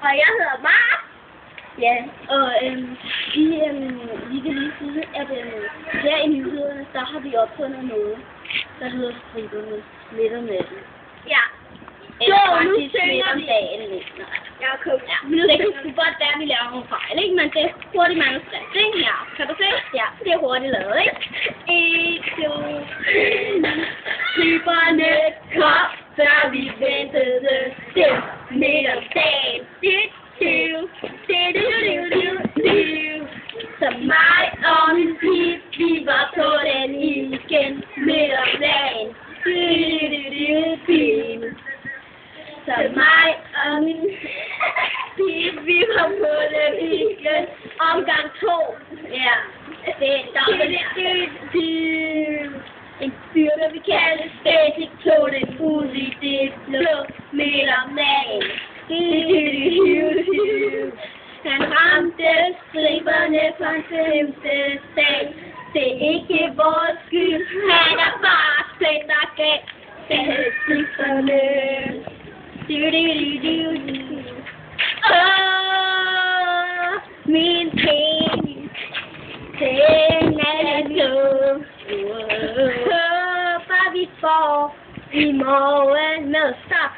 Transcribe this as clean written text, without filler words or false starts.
Og jeg hedder Mark. Ja, og vi kan lige sige, at her i nyhederne, der har vi opfundet noget, der hedder striberne midt om natten. Ja. Eller faktisk midt om dagen lidt. Jeg er coach. Ja, men det kan sgu godt være, at vi laver nogle fejl, ikke? Men det er hurtigt manuskript, ikke? Ja, kan du se? Ja, det er hurtigt lavet, ikke? 1, 2, 3. Striberne kom, før vi ventede dem midt om dagen. Så mig og min pige, vi var på den igen midt om dagen. Så mig og min pige, vi var på den igen. Omgang 2. Ja, det er dobbelt. En fyr, der vi kalder Static, tog den ud i det blå midt om dagen. Han ramte striberne på en 5. dag. Det er ikke vores skyld, han er bare selv, der gav striberne. Min penis, den er blå. Håber vi får i morgen med stop.